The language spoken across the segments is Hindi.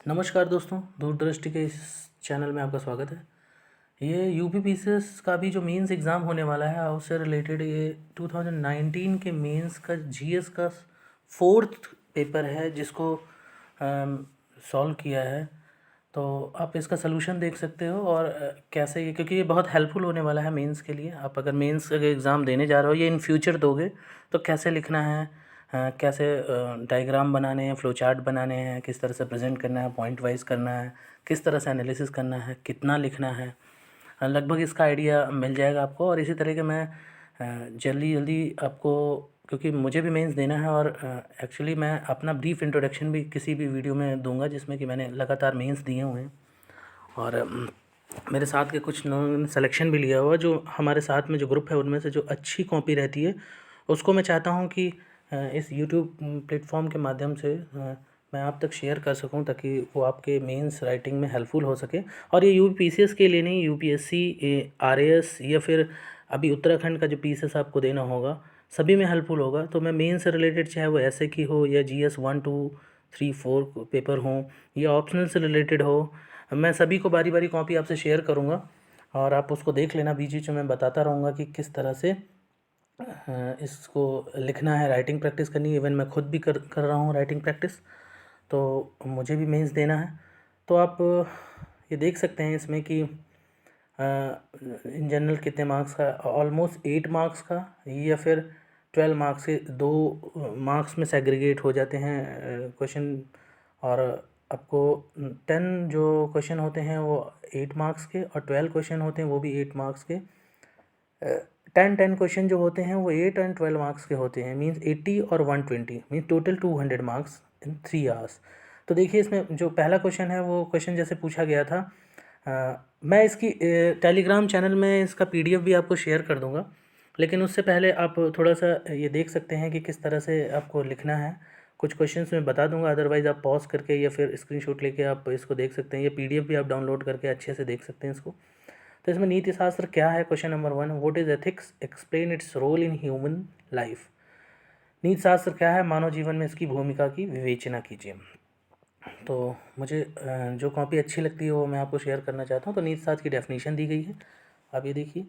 नमस्कार दोस्तों, दूरदृष्टि के इस चैनल में आपका स्वागत है। ये यूपी पीसीएस का भी जो मेंस एग्ज़ाम होने वाला है उससे रिलेटेड ये 2019 के मेंस का जीएस का फोर्थ पेपर है जिसको सॉल्व किया है। तो आप इसका सलूशन देख सकते हो और कैसे ये, क्योंकि ये बहुत हेल्पफुल होने वाला है मेंस के लिए। आप अगर मेंस का एग्ज़ाम देने जा रहे हो, ये इन फ्यूचर दोगे तो कैसे लिखना है, कैसे डायग्राम बनाने हैं, फ्लो चार्ट बनाने हैं, किस तरह से प्रेजेंट करना है, पॉइंट वाइज करना है, किस तरह से एनालिसिस करना है, कितना लिखना है, लगभग इसका आइडिया मिल जाएगा आपको। और इसी तरह के मैं जल्दी जल्दी आपको, क्योंकि मुझे भी मेंस देना है और एक्चुअली मैं अपना ब्रीफ इंट्रोडक्शन भी किसी भी वीडियो में दूंगा जिसमें कि मैंने लगातार मेंस दिए हुए हैं और मेरे साथ के कुछ लोगों ने सिलेक्शन भी लिया हुआ। जो हमारे साथ में जो ग्रुप है उनमें से जो अच्छी कॉपी रहती है उसको मैं चाहता हूँ कि इस यूट्यूब प्लेटफॉर्म के माध्यम से मैं आप तक शेयर कर सकूं ताकि वो आपके मेंस राइटिंग में हेल्पफुल हो सके। और ये यूपीसीएस के लिए नहीं, यूपीएससी, आरएएस या फिर अभी उत्तराखंड का जो पीसीएस आपको देना होगा सभी में हेल्पफुल होगा। तो मैं मेन से रिलेटेड, चाहे वो ऐसे की हो या जीएस 1 2 3 4 पेपर हो या ऑप्शनल से रिलेटेड हो, मैं सभी को बारी बारी कॉपी आपसे शेयर करूँगा और आप उसको देख लेना। बीच बीच में मैं बताता रहूँगा कि किस तरह से इसको लिखना है, राइटिंग प्रैक्टिस करनी है। इवन मैं खुद भी कर रहा हूँ राइटिंग प्रैक्टिस, तो मुझे भी मेंस देना है। तो आप ये देख सकते हैं इसमें कि इन जनरल कितने मार्क्स का, ऑलमोस्ट 8 मार्क्स का या फिर 12 मार्क्स के, 2 मार्क्स में सेग्रीगेट हो जाते हैं क्वेश्चन। और आपको 10 जो क्वेश्चन होते हैं वो 8 मार्क्स के और 12 क्वेश्चन होते हैं वो भी 8 मार्क्स के। 10 क्वेश्चन जो होते हैं वो 8 और 12 मार्क्स के होते हैं, मीन्स 80 और 120, means total 200 marks in 3 hours. तो देखिए इसमें जो पहला क्वेश्चन है वो क्वेश्चन जैसे पूछा गया था, मैं इसकी टेलीग्राम चैनल में इसका पीडीएफ भी आपको शेयर कर दूंगा। लेकिन उससे पहले आप थोड़ा सा ये देख सकते हैं कि किस तरह से आपको लिखना है। कुछ क्वेश्चंस मैं बता दूंगा, अदरवाइज़ आप पॉज करके या फिर स्क्रीनशॉट लेके आप इसको देख सकते हैं। ये पीडीएफ भी आप डाउनलोड करके अच्छे से देख सकते हैं इसको। तो इसमें नीति शास्त्र क्या है, question number 1, what is ethics, explain its role in human life. नीति शास्त्र क्या है, मानव जीवन में इसकी भूमिका की विवेचना कीजिए। तो मुझे जो कॉपी अच्छी लगती है वो मैं आपको शेयर करना चाहता हूँ। तो नीति शास्त्र की डेफिनेशन दी गई है, आप ये देखिए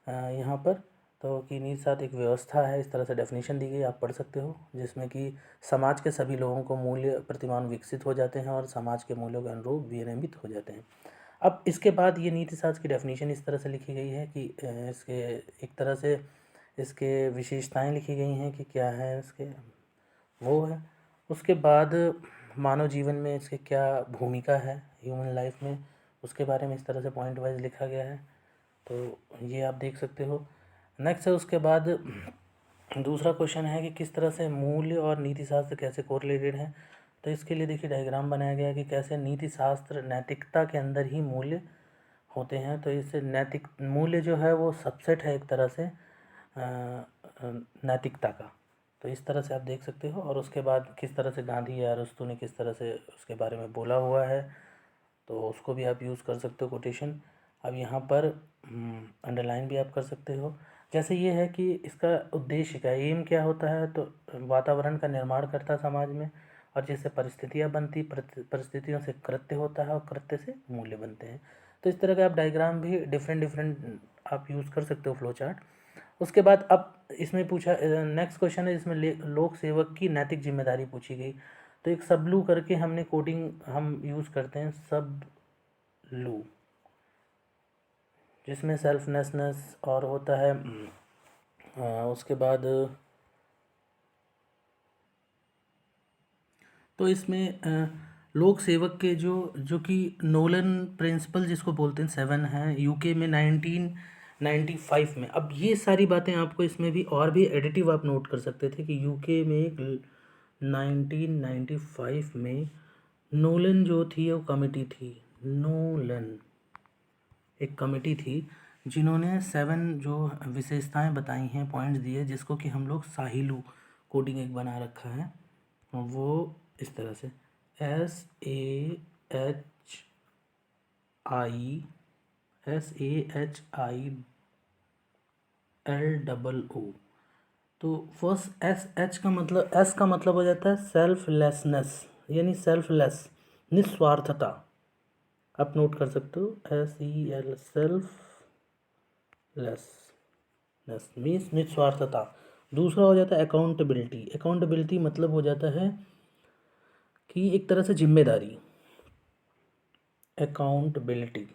यहाँ पर। तो कि नीति शास्त्र एक व्यवस्था है, इस तरह से डेफिनेशन दी गई, आप पढ़ सकते हो, जिसमें कि समाज के सभी लोगों को मूल्य प्रतिमान विकसित हो जाते हैं और समाज के मूल्यों के अनुरूप विनियमित हो जाते हैं। अब इसके बाद ये नीति शास्त्र की डेफिनेशन इस तरह से लिखी गई है कि इसके एक तरह से इसके विशेषताएं लिखी गई हैं कि क्या है इसके, वो है। उसके बाद मानव जीवन में इसके क्या भूमिका है ह्यूमन लाइफ में, उसके बारे में इस तरह से पॉइंट वाइज लिखा गया है। तो ये आप देख सकते हो। नेक्स्ट है उसके बाद दूसरा क्वेश्चन है कि किस तरह से मूल्य और नीति शास्त्र कैसे कोरिलेटेड हैं। तो इसके लिए देखिए डायग्राम बनाया गया है कि कैसे नीति शास्त्र नैतिकता के अंदर ही मूल्य होते हैं। तो इससे नैतिक मूल्य जो है वो सबसेट है एक तरह से नैतिकता का। तो इस तरह से आप देख सकते हो। और उसके बाद किस तरह से गांधी या अरस्तू ने किस तरह से उसके बारे में बोला हुआ है, तो उसको भी आप यूज़ कर सकते हो कोटेशन। अब यहाँ पर अंडरलाइन भी आप कर सकते हो। जैसे ये है कि इसका उद्देश्य क्या, एम क्या होता है, तो वातावरण का निर्माण करता समाज में, और जिससे परिस्थितियाँ बनती, परिस्थितियों से कृत्य होता है और कृत्य से मूल्य बनते हैं। तो इस तरह का आप डायग्राम भी डिफरेंट डिफरेंट आप यूज़ कर सकते हो, फ्लो चार्ट। उसके बाद अब इसमें पूछा, नेक्स्ट क्वेश्चन है जिसमें लोक सेवक की नैतिक जिम्मेदारी पूछी गई। तो एक सब लू करके हमने कोडिंग हम यूज़ करते हैं, सब लू, जिसमें सेल्फनेसनेस और होता है। उसके बाद तो इसमें लोक सेवक के जो जो कि नोलन प्रिंसिपल जिसको बोलते हैं 7 हैं यूके में 1995 में। अब ये सारी बातें आपको इसमें भी और भी एडिटिव आप नोट कर सकते थे कि यूके में एक 1995 में नोलन जो थी वो कमेटी थी, नोलन एक कमेटी थी जिन्होंने 7 जो विशेषताएं बताई हैं, पॉइंट्स दिए, जिसको कि हम लोग साहिलू कोडिंग एक बना रखा है। वो इस तरह से SAHI, SAHILOO। तो फर्स्ट एस का मतलब हो जाता है सेल्फलेसनेस, यानी सेल्फलेस, निस्वार्थता आप नोट कर सकते हो, SEL, सेल्फलेसनेस मीन्स निस्वार्थता। दूसरा हो जाता है अकाउंटेबिलिटी। अकाउंटेबिलिटी मतलब हो जाता है कि एक तरह से जिम्मेदारी, अकाउंटेबिलिटी।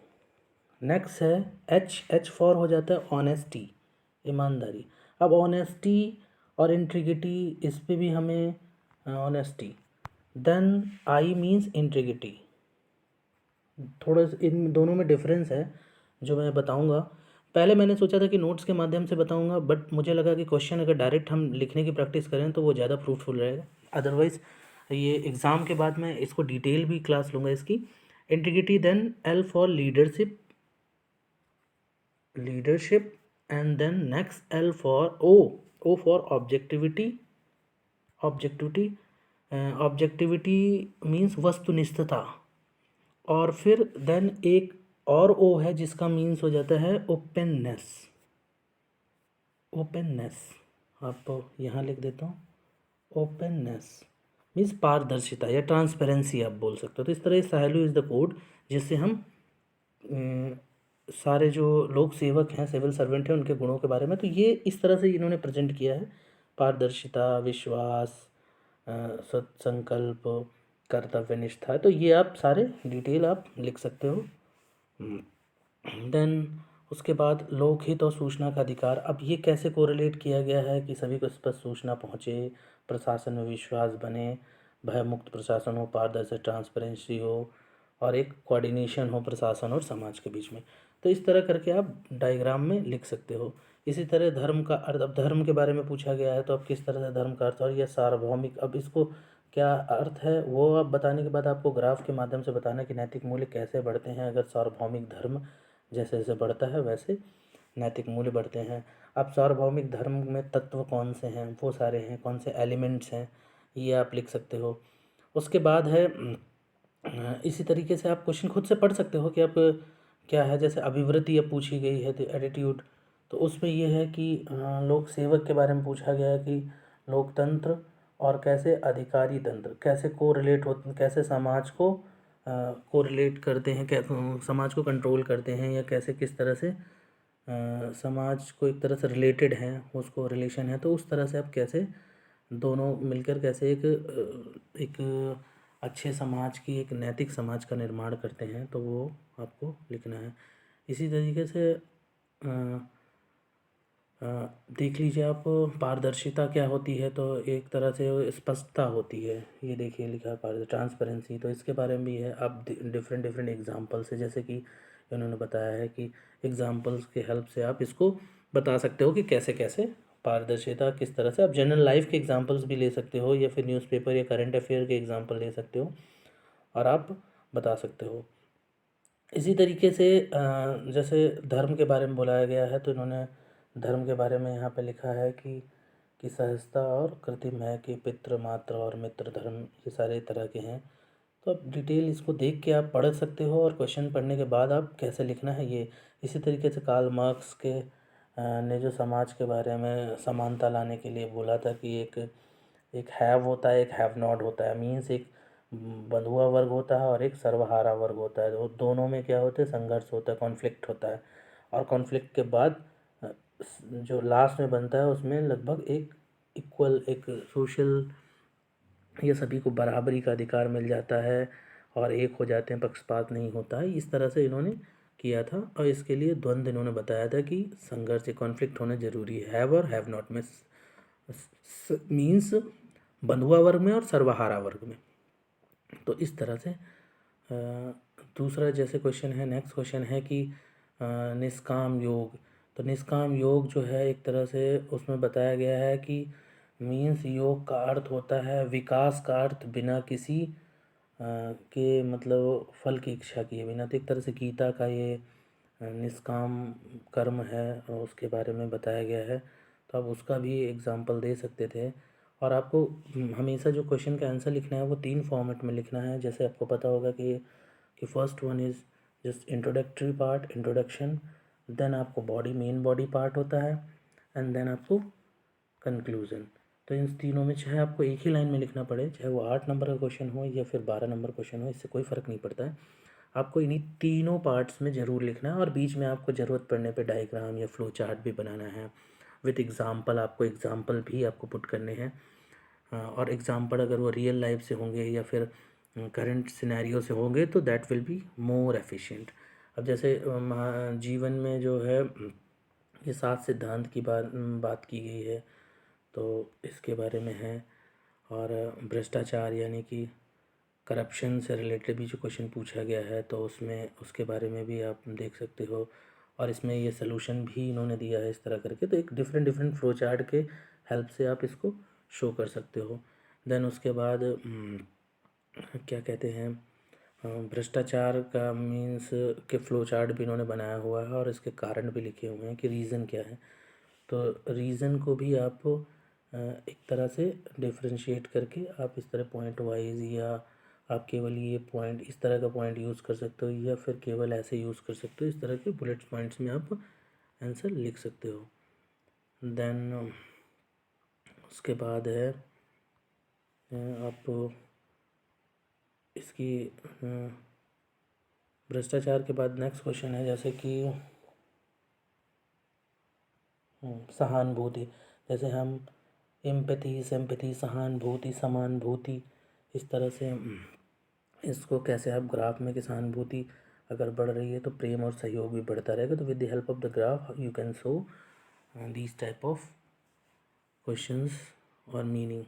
नेक्स्ट है एच फॉर हो जाता है ऑनेस्टी, ईमानदारी। अब ऑनेस्टी और इंटीग्रिटी, इस पे भी हमें honesty, then I means integrity. थोड़ा इन दोनों में डिफरेंस है जो मैं बताऊंगा। पहले मैंने सोचा था कि नोट्स के माध्यम से बताऊंगा, बट मुझे लगा कि क्वेश्चन अगर डायरेक्ट हम लिखने की प्रैक्टिस करें तो वो ज़्यादा फ्रूटफुल रहेगा। अदरवाइज़ ये एग्ज़ाम के बाद मैं इसको डिटेल भी क्लास लूँगा इसकी। Integrity, then L for leadership, and then next L for O for objectivity. Objectivity means वस्तुनिष्ठता। और फिर देन एक और ओ है जिसका मीन्स हो जाता है ओपननेस। आपको यहाँ लिख देता हूँ, ओपननेस मीन्स पारदर्शिता या ट्रांसपेरेंसी आप बोल सकते हो। तो इस तरह साहेलू इज़ द कोड जिससे हम सारे जो लोक सेवक हैं, सिविल सर्वेंट हैं, उनके गुणों के बारे में, तो ये इस तरह से इन्होंने प्रेजेंट किया है। पारदर्शिता, विश्वास, सत्संकल्प, कर्तव्यनिष्ठा, तो ये आप सारे डिटेल आप लिख सकते हो। देन उसके बाद लोकहित और सूचना का अधिकार। अब ये कैसे कोरिलेट किया गया है कि सभी को स्पष्ट सूचना पहुँचे, प्रशासन में विश्वास बने, भय मुक्त प्रशासन हो, पारदर्शी ट्रांसपेरेंसी हो, और एक कोऑर्डिनेशन हो प्रशासन और समाज के बीच में। तो इस तरह करके आप डायग्राम में लिख सकते हो। इसी तरह धर्म का अर्थ, अब धर्म के बारे में पूछा गया है तो अब किस तरह से धर्म का अर्थ और यह सार्वभौमिक, अब इसको क्या अर्थ है वो आप बताने के बाद आपको ग्राफ के माध्यम से बताना कि नैतिक मूल्य कैसे बढ़ते हैं अगर सार्वभौमिक धर्म जैसे जैसे बढ़ता है वैसे नैतिक मूल्य बढ़ते हैं। अब सार्वभौमिक धर्म में तत्व कौन से हैं, वो सारे हैं, कौन से एलिमेंट्स हैं, ये आप लिख सकते हो। उसके बाद है इसी तरीके से आप क्वेश्चन खुद से पढ़ सकते हो कि आप क्या है, जैसे अभिवृत्ति अब पूछी गई है तो एटीट्यूड, तो उसमें यह है कि लोक सेवक के बारे में पूछा गया है कि लोकतंत्र और कैसे अधिकारी तंत्र कैसे कोरिलेट होते, कैसे समाज को कोरिलेट करते हैं, समाज को कंट्रोल करते हैं, या कैसे किस तरह से समाज को एक तरह से रिलेटेड है, उसको रिलेशन है, तो उस तरह से आप कैसे दोनों मिलकर कैसे एक अच्छे समाज की, एक नैतिक समाज का निर्माण करते हैं, तो वो आपको लिखना है। इसी तरीके से देख लीजिए आप, पारदर्शिता क्या होती है, तो एक तरह से स्पष्टता होती है, ये देखिए लिखा है पारदर्शी, ट्रांसपेरेंसी, तो इसके बारे में भी है। आप डिफरेंट एग्जांपल से, जैसे कि इन्होंने बताया है कि एग्जांपल्स के हेल्प से आप इसको बता सकते हो कि कैसे कैसे पारदर्शिता किस तरह से। आप जनरल लाइफ के एग्जांपल्स भी ले सकते हो, या फिर न्यूज़पेपर या करंट अफेयर के एग्जांपल ले सकते हो और आप बता सकते हो। इसी तरीके से जैसे धर्म के बारे में बुलाया गया है, तो इन्होंने धर्म के बारे में यहाँ पे लिखा है कि सहजता और कृत्रिम है कि पितृ, मातृ और मित्र धर्म, ये सारे तरह के हैं। तो आप डिटेल इसको देख के आप पढ़ सकते हो, और क्वेश्चन पढ़ने के बाद आप कैसे लिखना है ये। इसी तरीके से कार्ल मार्क्स के ने जो समाज के बारे में समानता लाने के लिए बोला था कि एक हैव होता है, एक हैव नॉट होता है, मीन्स एक बंधुआ वर्ग होता है और एक सर्वहारा वर्ग होता है, और दोनों में क्या होता है, संघर्ष होता है, कॉन्फ्लिक्ट होता है, और कॉन्फ्लिक्ट के बाद जो लास्ट में बनता है उसमें लगभग एक इक्वल, एक सोशल, ये सभी को बराबरी का अधिकार मिल जाता है और एक हो जाते हैं, पक्षपात नहीं होता है। इस तरह से इन्होंने किया था, और इसके लिए द्वंद्व इन्होंने बताया था कि संघर्ष, कॉन्फ्लिक्ट होना जरूरी है, हैव और हैव नॉट में, मीन्स बंधुआ वर्ग में और सर्वहारा वर्ग में। तो इस तरह से दूसरा जैसे क्वेश्चन है, नेक्स्ट क्वेश्चन है कि निष्काम योग। तो निष्काम योग जो है एक तरह से उसमें बताया गया है कि मीन्स योग का अर्थ होता है विकास का अर्थ बिना किसी के मतलब फल की इच्छा किए बिना। तो एक तरह से गीता का ये निष्काम कर्म है और उसके बारे में बताया गया है, तो आप उसका भी एग्जाम्पल दे सकते थे। और आपको हमेशा जो क्वेश्चन का आंसर लिखना है वो 3 फॉर्मेट में लिखना है। जैसे आपको पता होगा कि first one is just introductory part, introduction, then आपको बॉडी, मेन बॉडी पार्ट होता है, एंड देन आपको कंक्लूजन। तो इन तीनों में चाहे आपको एक ही लाइन में लिखना पड़े, चाहे वो 8 नंबर का क्वेश्चन हो या फिर 12 नंबर क्वेश्चन हो, इससे कोई फ़र्क नहीं पड़ता है। आपको इन्हीं तीनों पार्ट्स में ज़रूर लिखना है और बीच में आपको ज़रूरत पड़ने पे डायग्राम या फ्लो चार्ट भी बनाना है विथ एग्जांपल। आपको एग्जांपल भी आपको पुट करने हैं। और एग्जांपल अगर वो रियल लाइफ से होंगे या फिर करंट सिनेरियो से होंगे तो that will be more efficient. अब जैसे जीवन में जो है ये 7 सिद्धांत की बात की गई है, तो इसके बारे में है। और भ्रष्टाचार यानी कि करप्शन से रिलेटेड भी जो क्वेश्चन पूछा गया है, तो उसमें उसके बारे में भी आप देख सकते हो। और इसमें ये सोल्यूशन भी इन्होंने दिया है इस तरह करके, तो एक डिफरेंट डिफरेंट फ्लो चार्ट के हेल्प से आप इसको शो कर सकते हो। देन उसके बाद क्या कहते हैं, भ्रष्टाचार का मीन्स के फ्लो चार्ट भी इन्होंने बनाया हुआ है और इसके कारण भी लिखे हुए हैं कि रीज़न क्या है। तो रीज़न को भी आप एक तरह से डिफरेंशिएट करके आप इस तरह पॉइंट वाइज, या आप केवल ये पॉइंट इस तरह का पॉइंट यूज़ कर सकते हो या फिर केवल ऐसे यूज़ कर सकते हो, इस तरह के बुलेट पॉइंट्स में आप आंसर लिख सकते हो। देन उसके बाद है आप इसकी भ्रष्टाचार के बाद नेक्स्ट क्वेश्चन है जैसे कि सहानुभूति। जैसे हम एम्पैथी, सिंपैथी, सहानुभूति, समानुभूति, इस तरह से इसको कैसे आप ग्राफ में कि सहानुभूति अगर बढ़ रही है तो प्रेम और सहयोग भी बढ़ता रहेगा। तो with the help of the graph you can show these type of questions और मीनिंग।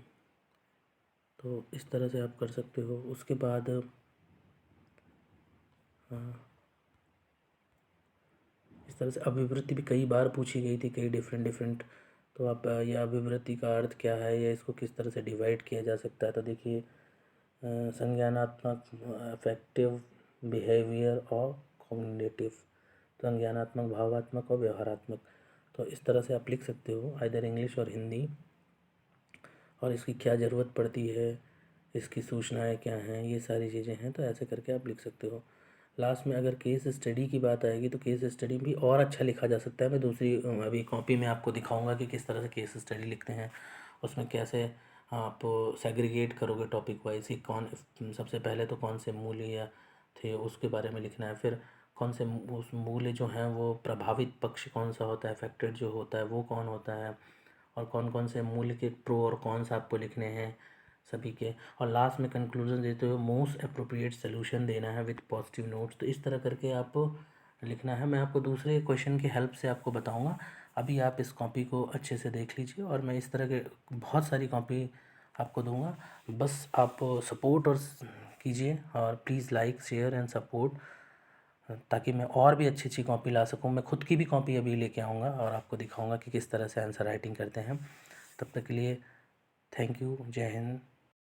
तो इस तरह से आप कर सकते हो। उसके बाद इस तरह से अभिवृत्ति भी कई बार पूछी गई थी, कई डिफरेंट डिफरेंट। तो आप यह अभिवृत्ति का अर्थ क्या है या इसको किस तरह से डिवाइड किया जा सकता है। तो देखिए संज्ञानात्मक, अफेक्टिव, बिहेवियर और कॉग्निटिव। संज्ञानात्मक, भावात्मक और व्यवहारात्मक। तो इस तरह से आप लिख सकते हो आइदर इंग्लिश और हिंदी। और इसकी क्या ज़रूरत पड़ती है, इसकी सूचनाएं क्या हैं, ये सारी चीज़ें हैं, तो ऐसे करके आप लिख सकते हो। लास्ट में अगर केस स्टडी की बात आएगी तो केस स्टडी भी और अच्छा लिखा जा सकता है। मैं दूसरी अभी कॉपी में आपको दिखाऊंगा कि किस तरह से केस स्टडी लिखते हैं। उसमें कैसे आप सेग्रीगेट करोगे टॉपिक वाइज कि कौन सबसे पहले तो कौन से मूल्य थे उसके बारे में लिखना है, फिर कौन से उस मूल्य जो हैं वो प्रभावित पक्ष कौन सा होता है, अफेक्टेड जो होता है वो कौन होता है, और कौन कौन से मूल्य के प्रो और कॉन्स आपको लिखने हैं सभी के। और लास्ट में कंक्लूजन देते हुए मोस्ट अप्रोप्रिएट सोल्यूशन देना है विद पॉजिटिव नोट्स। तो इस तरह करके आप लिखना है। मैं आपको दूसरे क्वेश्चन की हेल्प से आपको बताऊंगा। अभी आप इस कॉपी को अच्छे से देख लीजिए और मैं इस तरह के बहुत सारी कॉपी आपको दूंगा। बस आप सपोर्ट और कीजिए और please like, share and support, ताकि मैं और भी अच्छी अच्छी कॉपी ला सकूं। मैं खुद की भी कॉपी अभी लेके आऊँगा और आपको दिखाऊंगा कि किस तरह से आंसर राइटिंग करते हैं। तब तक के लिए थैंक यू। जय हिंद।